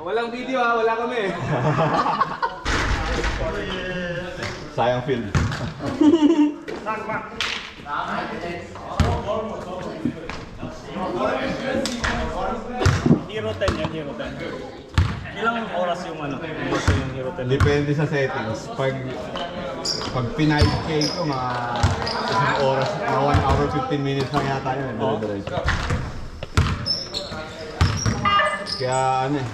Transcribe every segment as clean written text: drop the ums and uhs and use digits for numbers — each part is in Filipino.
Walang video ha, wala kami. Sayang film. Hero 10 yan, Hero 10. Ilang oras yung ano? Yung Hero 10? Depende sa settings. Pag pin-5K ko, mga isang oras, mga 1 hour 15 minutes lang yata yun. Dire-diretso. Kaya ano eh,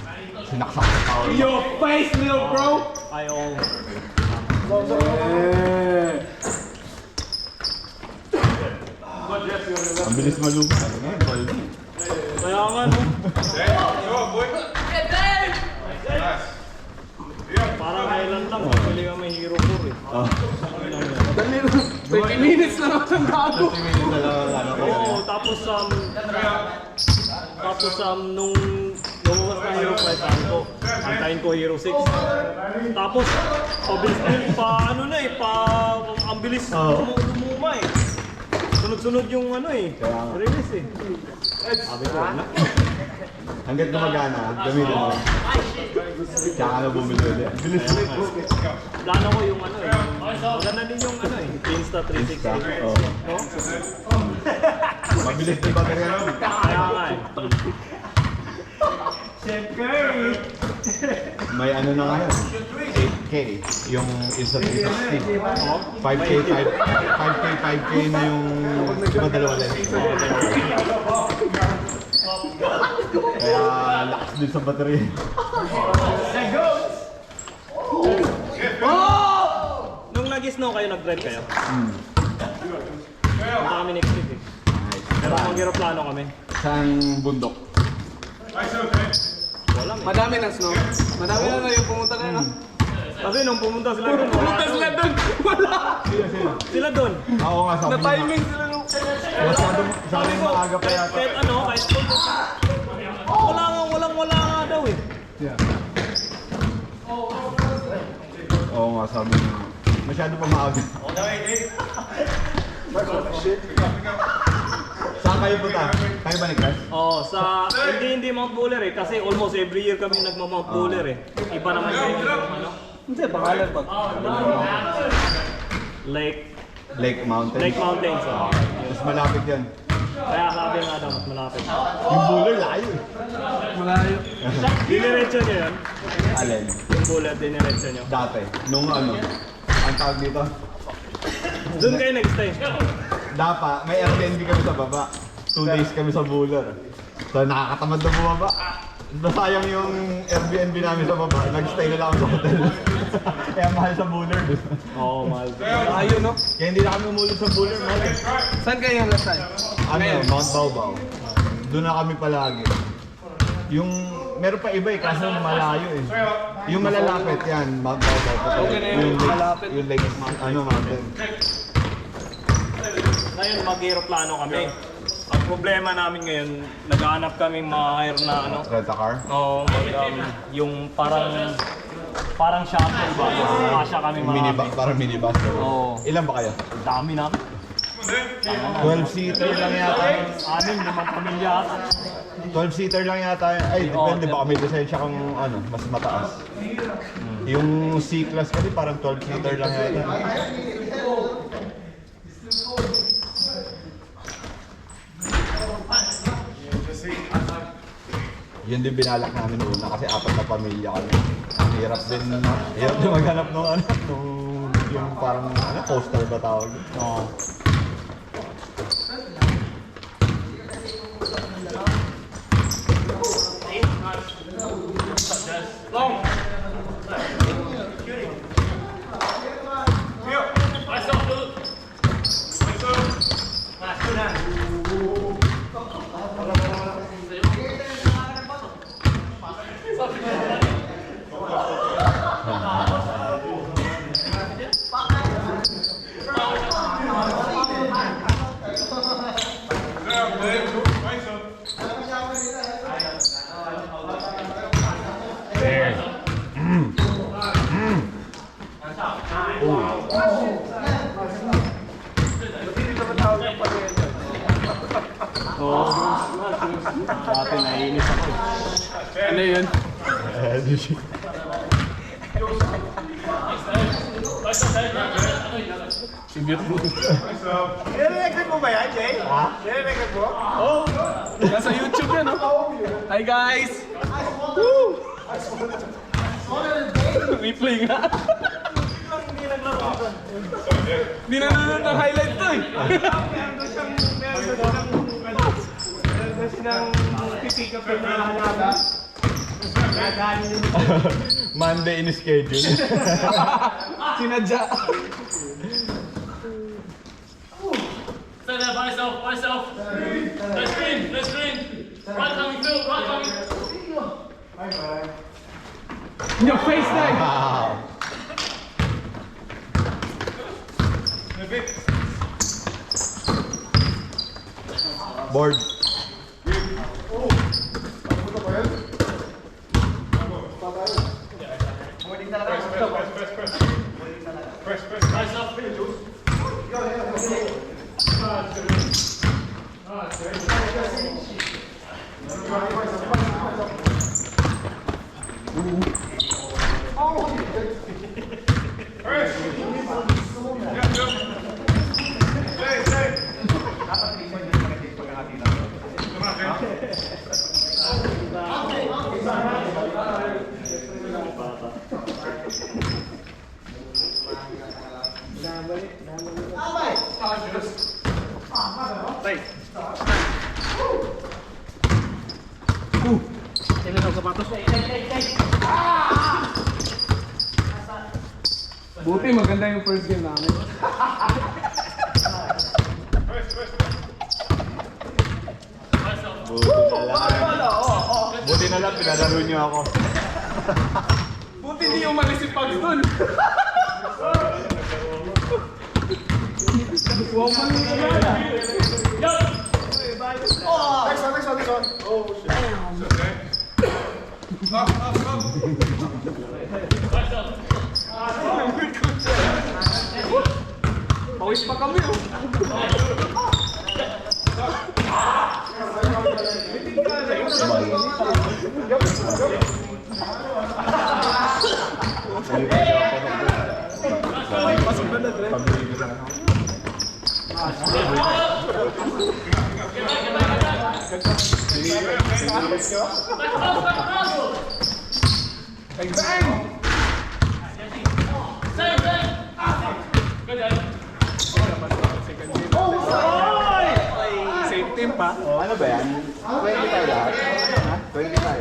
sinaksak sa tao. Your face, little bro! Ayaw. Ang bilis malubat. Ano nga, baldi. Kaya nga no. Parang kailan lang, pili kami Hero 4 eh. Dali, 20 minutes lang ako ng gago. 30 minutes na lang ang ano ko. Oo, tapos nung lumabas na Hero 5, antayin ko Hero 6. Tapos, pabilis din ano na eh, ang bilis lumuma eh. Sunod-sunod yung ano eh, release eh. Sabi ko, ano? Hanggat gumagana, gamitin mo. Tsaka na bumili ulit. Bilis ulit. Plano ko yung ano eh, maganda din yung ano eh, Insta 360. Oo. No? Mabilis na yung baterya nun. Kaya nga eh. May ano na ngayon, 8K, yung Insta 360. 5K, 5K na yung iba dalawa din. Kaya lakas din sa baterya. Nung nag-snow kayo, nag-drive kayo? Punta kami next week eh. Pero mag-aeroplano kami. Saan bundok? Wala eh. Madami ng snow. Madami na yung pumunta kayo, no? Kasi nung pumunta sila doon, Pumunta sila doon, wala! Sila doon. Oo nga, sabi niya. Na-timing sila nung... Masyadong maaga pa yata. Kahit ano, kahit wala nga daw eh. Oo nga, sabi niya. Masyado pa maaga. Saan kayo punta? Kayo ba ni Crash? Oo, hindi Mount Buller eh. Kasi almost every year kami nagma-Mount Buller eh. Iba naman yung ano. Hindi, pangalan ba? Lake Mountain. Lake Mountains. Oh. Mas malapit yan. Kaya sabi nga daw, mas malapit. Yung Buller, layo eh. Malayo. Diniretso nyo yun? Alin? Yung Buller, diniretso nyo. Dati. Nung ano, ang tawag dito. Doon kayo nag-stay. Dapa, may Airbnb kami sa baba. 2 days kami sa Buller. So nakakatamad na bumaba. Nasayang yung Airbnb namin sa baba. Nag-stay na lang ako sa hotel. Kaya mahal sa Buller. Oo, mahal. Malayo, no? Kaya hindi na kami umulog sa Buller. Mahal. Saan kayo yung last time? Ano, Mount Baobao. Doon na kami palagi. Yung, meron pa iba eh, kaso malayo eh. Yung malalapit yan, Mount Baobao. Okay na yung malapit. Yung lake, ano, mountain. Ngayon, mag-aeroplano kami. Ang problema namin ngayon, naghahanap kami ma-hire na ano. Rent a car? Oo, yung parang shuttle ba? Kasya kami Minibus, marami. parang minibus. Oo. Ilan ba kayo? Ang dami namin. 12-seater lang yata. 5 pamilya ata. 12-seater lang yata. Ay, depende. Baka may lisensya kang ano, mas mataas. Yung C-Class kasi parang 12-seater lang yata. Yun din binalak namin una kasi 4 na pamilya kami. Ang hirap din maghanap ng ano, yung parang ano, coaster ba tawag? Oo. Oo. Dati naiinis ako. Ano yun? Nire-record mo ba yan, Jay? Ha? Nire-record mo? Oo. Nasa YouTube yan, oh. Hi, guys! Woo! Replay nga. Hindi na nanonood ng highlight to, eh. Meron siyang pipick up yung halaman. Monday in schedule. Sinadya. Stand there by yourself, by yourself. Let's screen, let's screen. Right coming, Phil, right coming. In your face, Dave! Wow. Board. By yourself. Buti maganda yung first game namin. Buti na lang, pinalaro niyo ako. Buti hindi umalis si Pugs dun. Wow, pawis pa kami, oh. Same team pa. Ano ba yan? 20 tayo lahat? Ha? 20 tayo.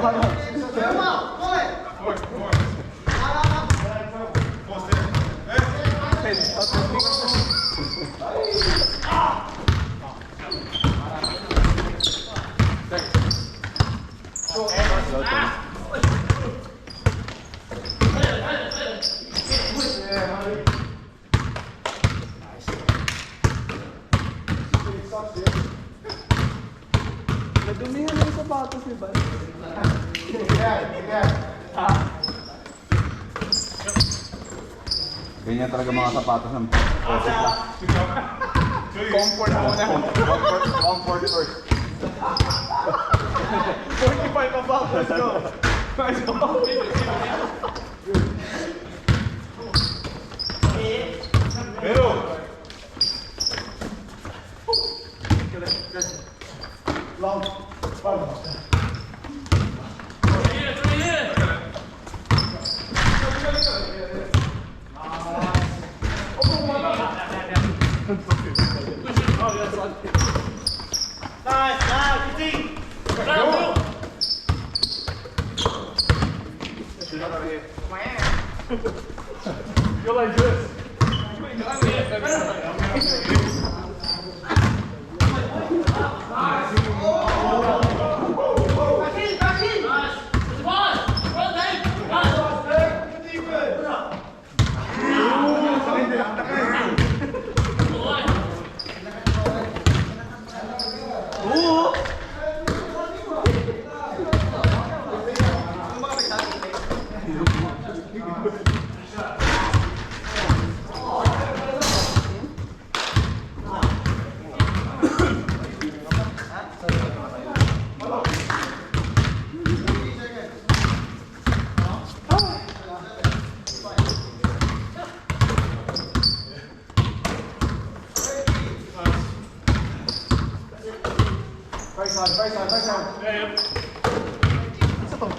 Nadumihan na yung sapatos ni Ban. Ganyan talaga mga sapatos ng Comfort muna. Comfort first. 45 pa ba? Let's go. Let's go. You're like this.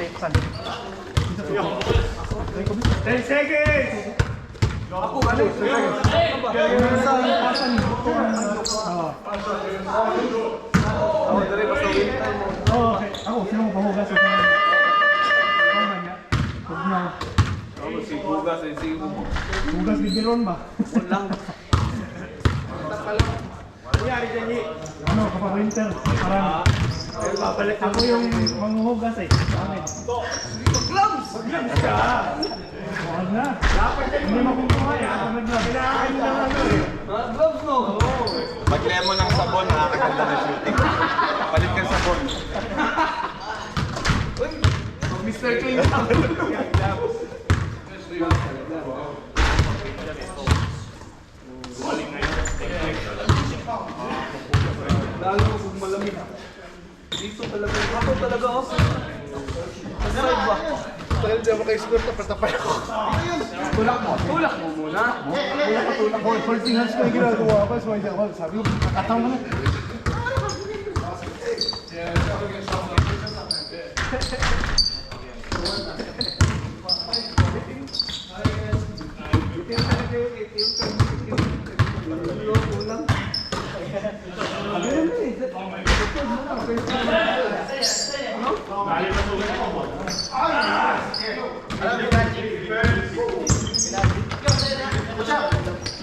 tape sa lip. 10 seconds! Ako, ano? Sa pasan mo. Ako, dali basta win time mo. Okay. Ako, sino mo pahugas? Ako nga. Huwag na. Ako, si Hugas, si Hugas Bigeron ba? Walang. Nangyari dyan, Yi. Ano, kapag winter, parang ako yung manghuhugas eh. Gloves! Gloves ka! Huwag na. Hindi makukuha eh. Ako nag-gloves. Kailangan na lang eh. Gloves mo! Pag lemon ng sabon, nakakaganda na shooting. Palit kang sabon. Mr. Clean lang. Lalo kung malamig. Dito talaga. Ako talaga ako. Side ba? Dahil di ako kay-score, tapos-tapay ako. Tulak mo. Tulak mo muna. Tulak ka, tulak mo. Holding hands ko yung ginagawa ko. Sabi ko, kakataw mo na. Kulang.